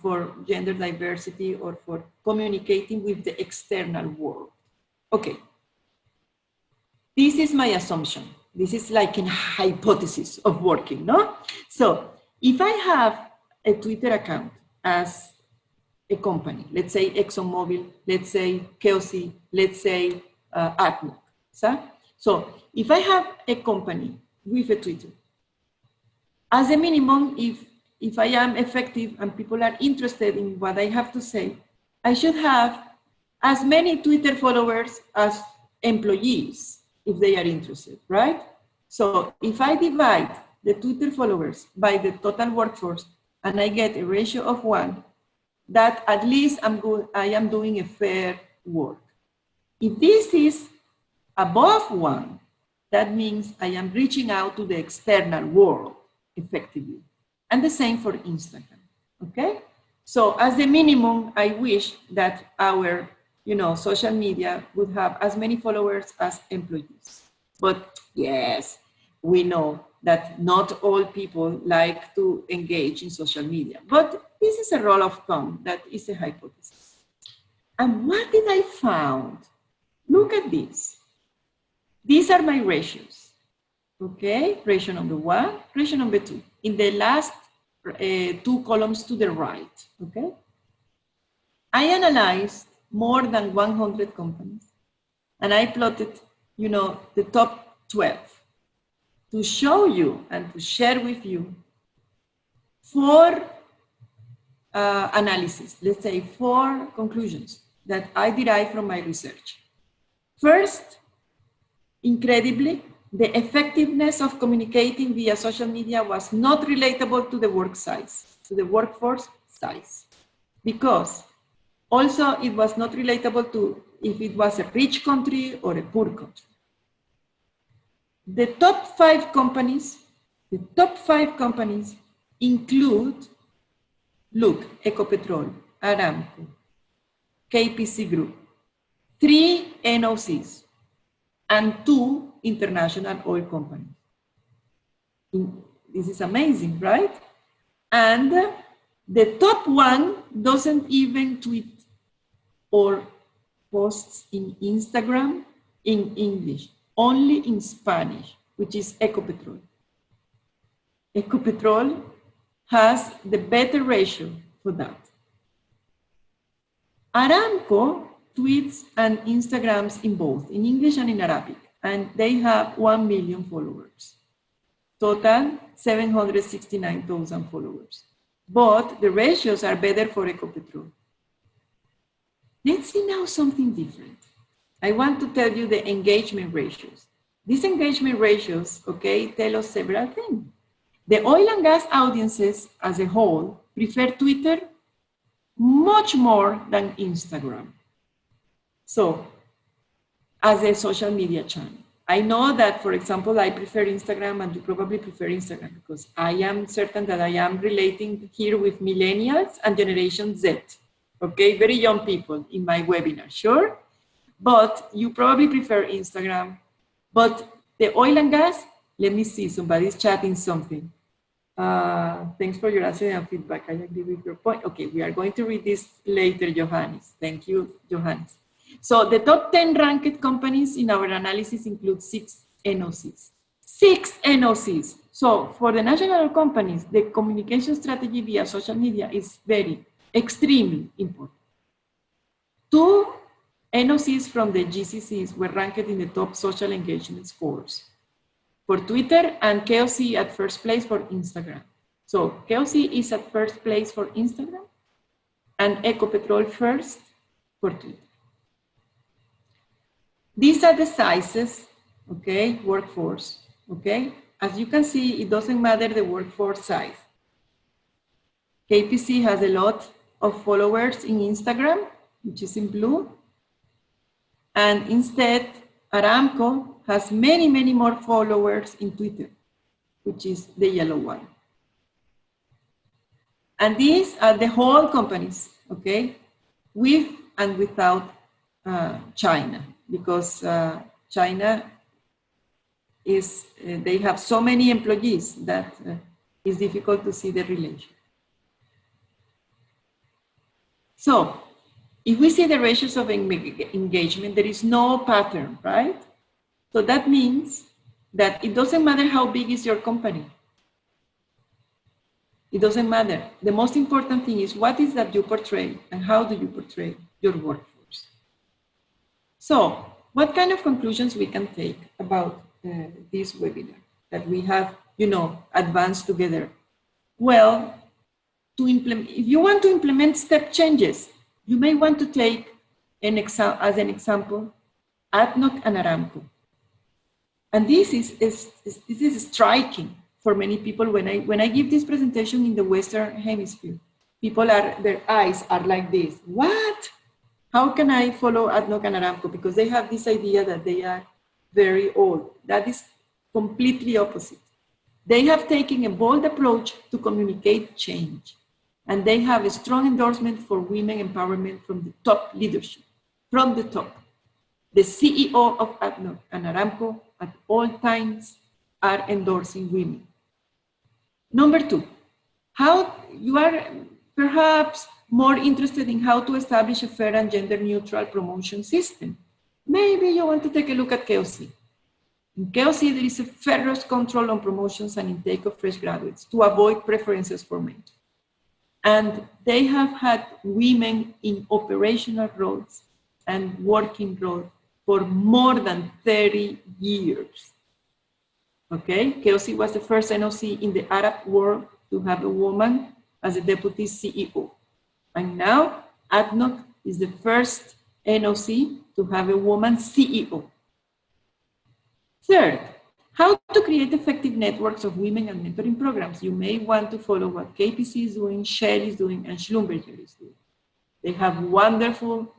for gender diversity or for communicating with the external world? Okay, this is my assumption. This is like a hypothesis of working, no? So if I have a Twitter account as a company, let's say ExxonMobil, let's say Kelsey, let's say ADNOC. So if I have a company with a Twitter, as a minimum, if I am effective and people are interested in what I have to say, I should have as many Twitter followers as employees if they are interested, right? So if I divide the Twitter followers by the total workforce and I get a ratio of 1, that at least I am doing a fair work. If this is above 1, that means I am reaching out to the external world effectively. And the same for Instagram, okay? So as the minimum, I wish that our social media would have as many followers as employees. But yes, we know that not all people like to engage in social media. But this is a rule of thumb, that is a hypothesis. And what did I find? Look at this. These are my ratios, okay? Ratio number 1, ratio number 2. In the last 2 columns to the right, okay? I analyzed more than 100 companies and I plotted, the top 12 to show you and to share with you 4 analysis, let's say 4 conclusions that I derived from my research. First, incredibly, the effectiveness of communicating via social media was not relatable to the work size, to the workforce size, because also it was not relatable to if it was a rich country or a poor country. The top 5 companies include, look, Ecopetrol, Aramco, KPC Group, 3 NOCs, and 2 international oil companies. This is amazing, right? And the top 1 doesn't even tweet or posts in Instagram in English, only in Spanish, which is Ecopetrol. Ecopetrol has the better ratio for that. Aramco tweets and Instagrams in both, in English and in Arabic, and they have 1 million followers. Total, 769,000 followers. But the ratios are better for Ecopetrol. Let's see now something different. I want to tell you the engagement ratios. These engagement ratios, okay, tell us several things. The oil and gas audiences as a whole prefer Twitter much more than Instagram. So, as a social media channel. I know that, for example, I prefer Instagram and you probably prefer Instagram because I am certain that I am relating here with millennials and Generation Z. Okay, very young people in my webinar, sure? But you probably prefer Instagram. But the oil and gas, let me see, somebody's chatting something. Thanks for your answer and feedback. I agree with your point. Okay, we are going to read this later, Johannes. Thank you, Johannes. So the top 10 ranked companies in our analysis include 6 NOCs. 6 NOCs. So for the national companies, the communication strategy via social media is extremely important. 2 NOCs from the GCCs were ranked in the top social engagement scores for Twitter, and KOC at first place for Instagram. So KOC is at first place for Instagram and Ecopetrol first for Twitter. These are the sizes, okay, workforce, okay? As you can see, it doesn't matter the workforce size. KPC has a lot of followers in Instagram, which is in blue. And instead, Aramco has many, many more followers in Twitter, which is the yellow one. And these are the whole companies, okay, with and without China, because China is, they have so many employees that it's difficult to see the relation. So, if we see the ratios of engagement, there is no pattern, right? So that means that it doesn't matter how big is your company. It doesn't matter. The most important thing is what is that you portray and how do you portray your workforce. So what kind of conclusions we can take about this webinar that we have, you know, advanced together? Well, to implement, if you want to implement step changes, you may want to take as an example, ADNOC and Aramco. And this is striking for many people when I give this presentation in the Western Hemisphere. People are, their eyes are like this. What? How can I follow ADNOC and Aramco? Because they have this idea that they are very old. That is completely opposite. They have taken a bold approach to communicate change. And they have a strong endorsement for women empowerment from the top leadership, from the top. The CEO of ADNOC and Aramco at all times are endorsing women. Number two, how you are perhaps more interested in how to establish a fair and gender neutral promotion system. Maybe you want to take a look at KOC. In KOC, there is a ferocious control on promotions and intake of fresh graduates to avoid preferences for men. And they have had women in operational roles and working roles for more than 30 years. Okay, KOC was the first NOC in the Arab world to have a woman as a deputy CEO. And now ADNOC is the first NOC to have a woman CEO. Third, how to create effective networks of women and mentoring programs. You may want to follow what KPC is doing, Shell is doing, and Schlumberger is doing. They have wonderful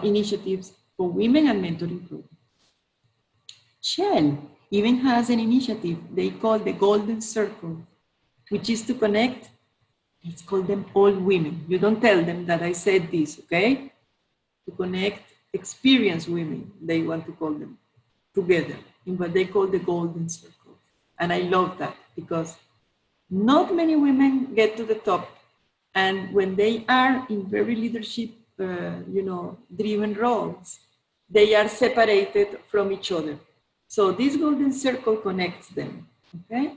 initiatives for women and mentoring programs. Shell even has an initiative they call the Golden Circle, which is to connect, let's call them all women. You don't tell them that I said this, okay? To connect experienced women, they want to call them together in what they call the Golden Circle. And I love that because not many women get to the top. And when they are in very leadership, driven roles, they are separated from each other. So this Golden Circle connects them, okay?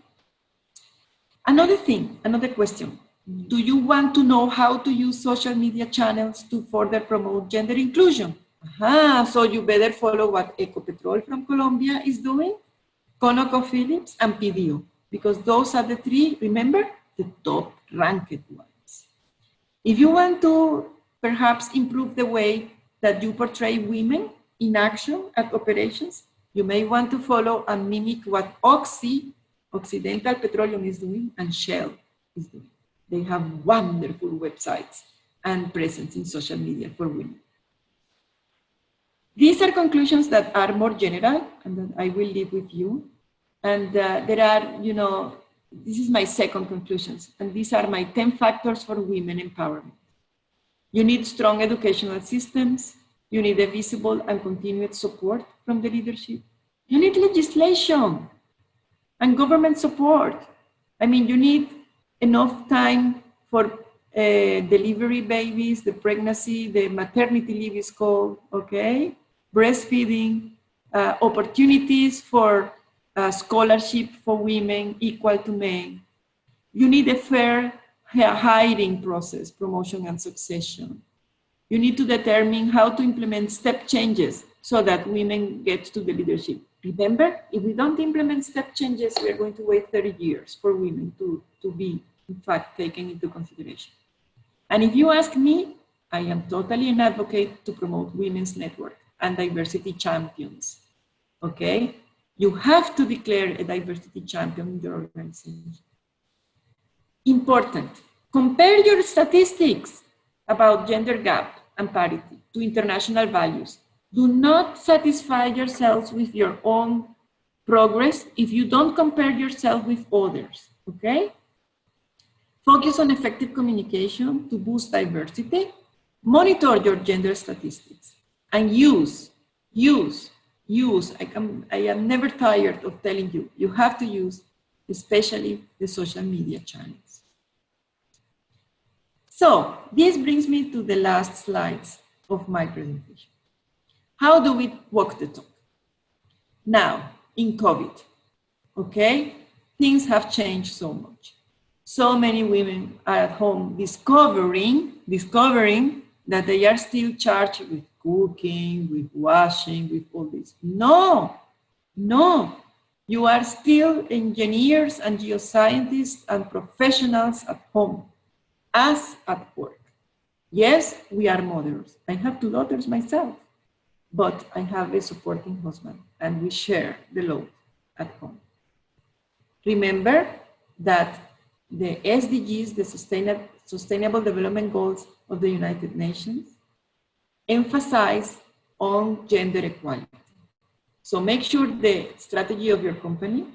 Another thing, another question. Do you want to know how to use social media channels to further promote gender inclusion? So you better follow what Ecopetrol from Colombia is doing, ConocoPhillips, and PDO, because those are the three, remember, the top ranked ones. If you want to perhaps improve the way that you portray women in action at operations, you may want to follow and mimic what Occidental Petroleum is doing and Shell is doing. They have wonderful websites and presence in social media for women. These are conclusions that are more general and that I will leave with you. And there are, this is my second conclusions, and these are my 10 factors for women empowerment. You need strong educational systems. You need a visible and continued support from the leadership. You need legislation and government support. I mean, you need enough time for delivery babies, the pregnancy, the maternity leave is called, okay? Breastfeeding, opportunities for scholarship for women equal to men. You need a fair hiring process, promotion and succession. You need to determine how to implement step changes so that women get to the leadership. Remember, if we don't implement step changes, we are going to wait 30 years for women to be, in fact, taken into consideration. And if you ask me, I am totally an advocate to promote women's network and diversity champions, okay? You have to declare a diversity champion in your organization. Important, compare your statistics about gender gap and parity to international values. Do not satisfy yourselves with your own progress if you don't compare yourself with others, okay? Focus on effective communication to boost diversity. Monitor your gender statistics and use. I am never tired of telling you, you have to use, especially the social media channels. So this brings me to the last slides of my presentation. How do we walk the talk? Now, in COVID, okay, things have changed so much. So many women are at home discovering that they are still charged with cooking, with washing, with all this. No, you are still engineers and geoscientists and professionals at home, as at work. Yes, we are mothers. I have 2 daughters myself, but I have a supporting husband and we share the load at home. Remember that the SDGs, the Sustainable Development Goals of the United Nations, emphasize on gender equality. So make sure the strategy of your company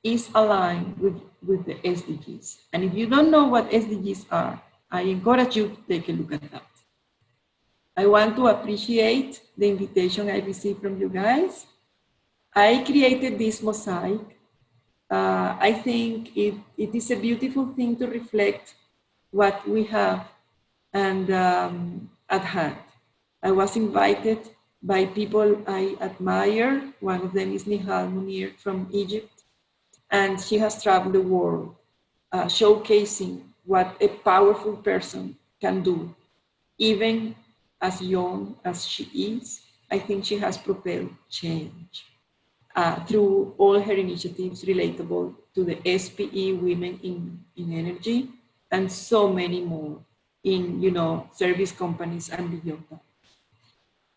is aligned with the SDGs. And if you don't know what SDGs are, I encourage you to take a look at that. I want to appreciate the invitation I received from you guys. I created this mosaic. I think it is a beautiful thing to reflect what we have and at hand. I was invited by people I admire. One of them is Nihal Munir from Egypt, and she has traveled the world showcasing what a powerful person can do, even as young as she is. I think she has propelled change through all her initiatives relatable to the SPE Women in Energy and so many more in, service companies and beyond that.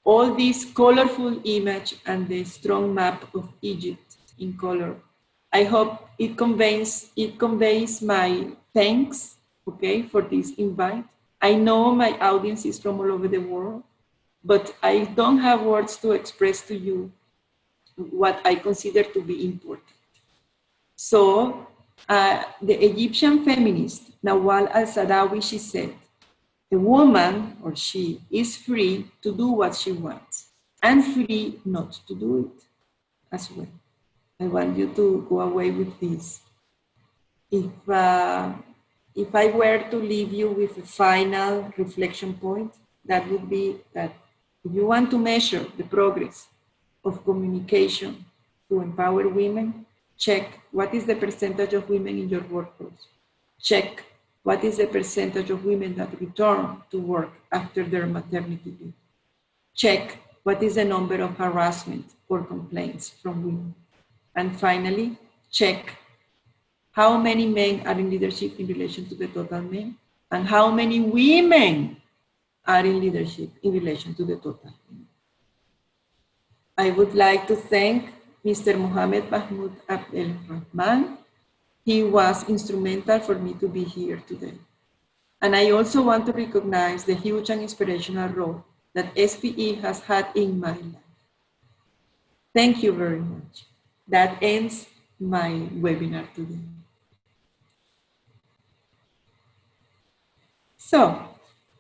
All this colorful image and the strong map of Egypt in color, I hope it conveys my thanks, okay, for this invite. I know my audience is from all over the world, but I don't have words to express to you what I consider to be important. So the Egyptian feminist Nawal al-Saadawi, she said, a woman, or she, is free to do what she wants and free not to do it as well. I want you to go away with this. If I were to leave you with a final reflection point, that would be that if you want to measure the progress of communication to empower women, check what is the percentage of women in your workforce. Check what is the percentage of women that return to work after their maternity leave. Check what is the number of harassment or complaints from women. And finally, check how many men are in leadership in relation to the total men, and how many women are in leadership in relation to the total men. I would like to thank Mr. Mohammed Mahmoud Abdel Rahman. He was instrumental for me to be here today. And I also want to recognize the huge and inspirational role that SPE has had in my life. Thank you very much. That ends my webinar today. So,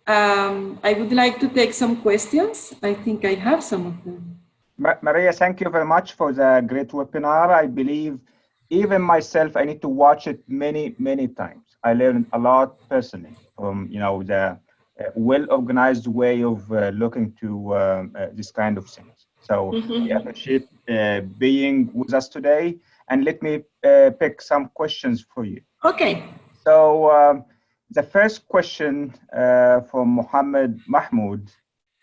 I would like to take some questions. I think I have some of them. Maria, thank you very much for the great webinar. I believe even myself, I need to watch it many, many times. I learned a lot personally from, the well-organized way of looking to this kind of things. So we appreciate being with us today. And let me pick some questions for you. Okay. So the first question from Mohammed Mahmoud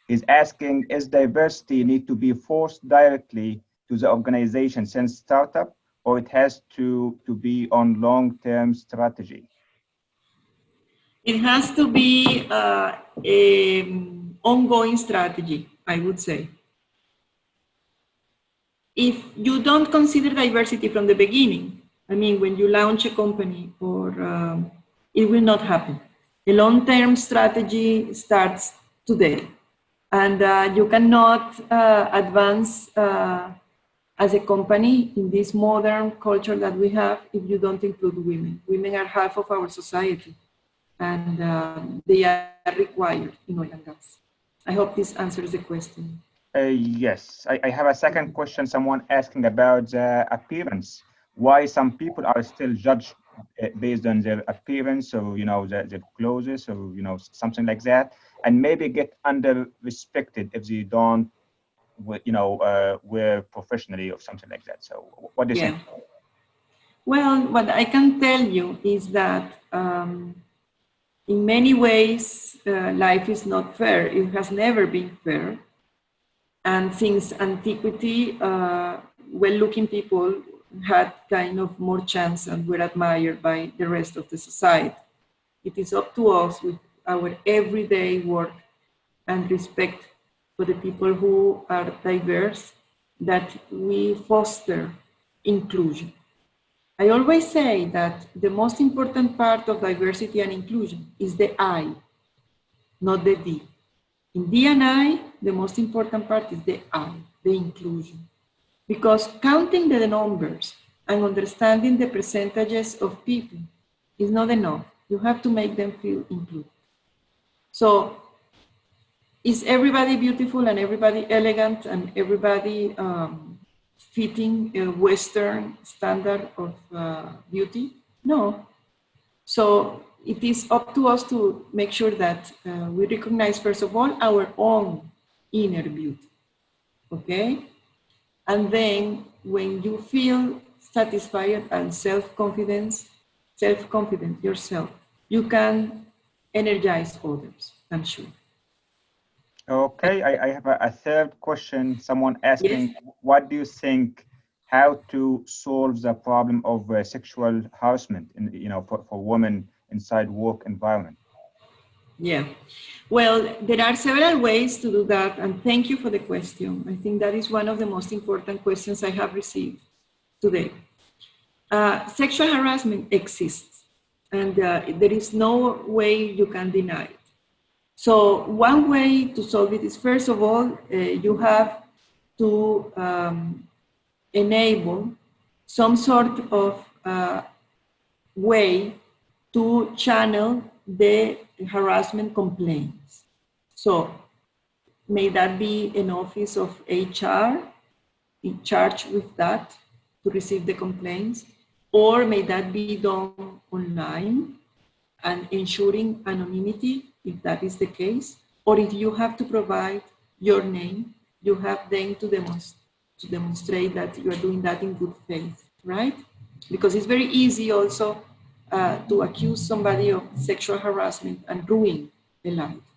is asking, is diversity need to be forced directly to the organization since startup, or it has to be on long-term strategy? It has to be an ongoing strategy, I would say. if you don't consider diversity from the beginning, I mean, when you launch a company, or it will not happen. The long-term strategy starts today, and you cannot advance as a company in this modern culture that we have if you don't include women. Women are half of our society, and they are required in oil and gas. I hope this answers the question. Yes, I have a second question. Someone asking about the appearance. Why some people are still judged based on their appearance, or their clothes, or something like that, and maybe get under respected if they don't, wear professionally or something like that. So, what do you Yeah. think? Well, what I can tell you is that in many ways, life is not fair. It has never been fair. And since antiquity, well-looking people had kind of more chance and were admired by the rest of the society. It is up to us with our everyday work and respect for the people who are diverse that we foster inclusion. I always say that the most important part of diversity and inclusion is the I, not the D. In D&I, the most important part is the I, the inclusion. Because counting the numbers and understanding the percentages of people is not enough. You have to make them feel included. So, is everybody beautiful and everybody elegant and everybody fitting a Western standard of beauty? No. So it is up to us to make sure that we recognize, first of all, our own inner beauty, okay? And then when you feel satisfied and self-confident yourself, you can energize others, I'm sure. Okay, I have a third question. Someone Yes? asking, what do you think, how to solve the problem of sexual harassment for women inside work environment? Yeah. Well, there are several ways to do that, and thank you for the question. I think that is one of the most important questions I have received today. Sexual harassment exists, and there is no way you can deny it. So one way to solve it is, first of all, you have to enable some sort of way to channel the harassment complaints. So may that be an office of HR in charge with that to receive the complaints, or may that be done online and ensuring anonymity if that is the case, or if you have to provide your name, you have then to demonstrate that you are doing that in good faith, right? Because it's very easy also to accuse somebody of sexual harassment and ruin a life.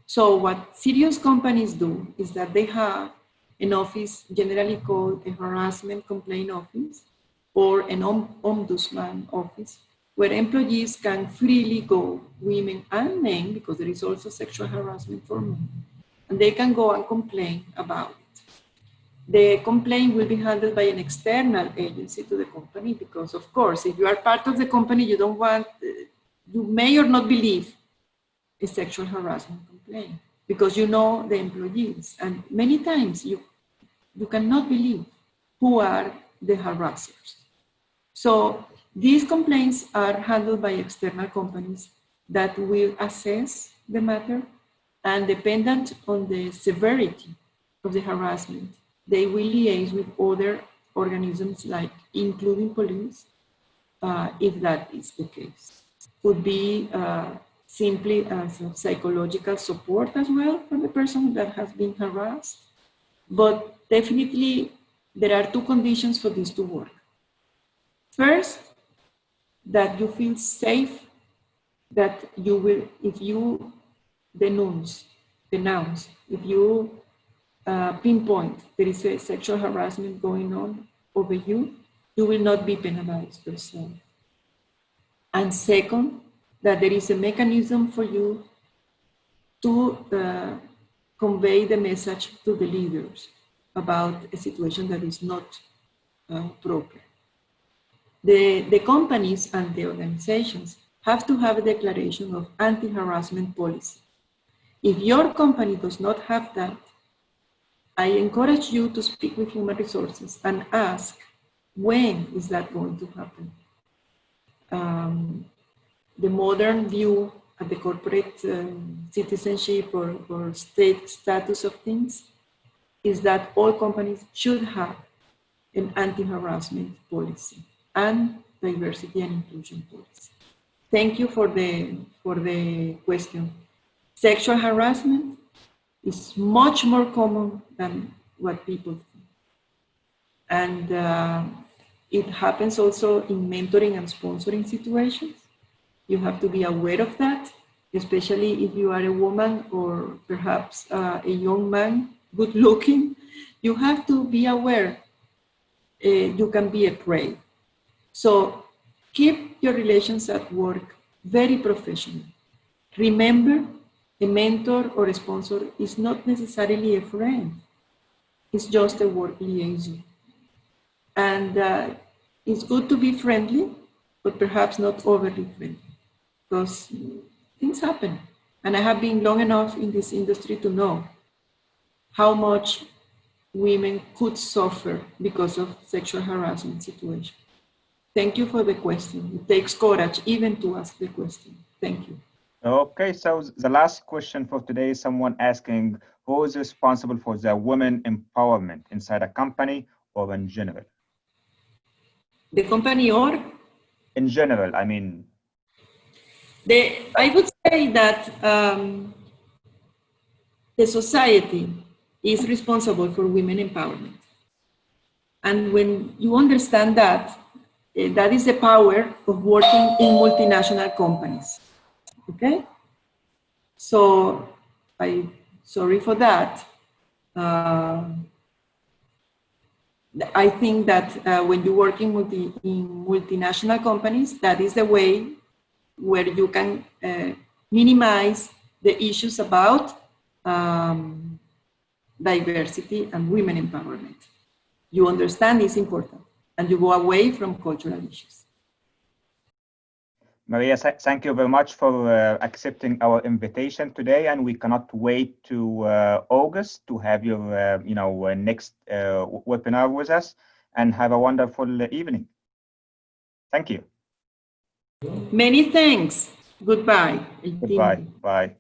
So what serious companies do is that they have an office generally called a harassment complaint office or an ombudsman office where employees can freely go, women and men, because there is also sexual harassment for men, and they can go and complain about it. The complaint will be handled by an external agency to the company because, of course, if you are part of the company, you don't want, you may or not believe a sexual harassment complaint because you know the employees, and many times you cannot believe who are the harassers. So these complaints are handled by external companies that will assess the matter, and dependent on the severity of the harassment, they will liaise with other organisms, like including police, if that is the case. Could be simply as a psychological support as well for the person that has been harassed. But definitely there are two conditions for this to work. First, that you feel safe, that you will, if you denounce, if you pinpoint there is a sexual harassment going on over you, you will not be penalized yourself. And second, that there is a mechanism for you to convey the message to the leaders. about a situation that is not proper. The companies and the organizations have to have a declaration of anti-harassment policy. If your company does not have that, I encourage you to speak with human resources and ask, when is that going to happen? The modern view at the corporate citizenship or state status of things is that all companies should have an anti-harassment policy and diversity and inclusion policy. Thank you for the question. Sexual harassment is much more common than what people think. And it happens also in mentoring and sponsoring situations. You have to be aware of that, especially if you are a woman or perhaps a young man, good looking. You have to be aware you can be a prey. So keep your relations at work very professional. Remember, a mentor or a sponsor is not necessarily a friend. It's just a work liaison. And it's good to be friendly, but perhaps not overly friendly, because things happen. And I have been long enough in this industry to know how much women could suffer because of sexual harassment situations. Thank you for the question. It takes courage even to ask the question. Thank you. Okay, so the last question for today is someone asking, who is responsible for the women empowerment inside a company or in general? The company or? In general, I mean. I would say that the society is responsible for women empowerment. And when you understand that, that is the power of working in multinational companies, okay? So, sorry for that. I think that when you work in multinational companies, that is the way where you can minimize the issues about diversity and women empowerment. You understand it's important, and you go away from cultural issues. Maria, thank you very much for accepting our invitation today, and we cannot wait to August to have your next webinar with us, and have a wonderful evening. Thank you. Many thanks. Goodbye. Goodbye. Bye.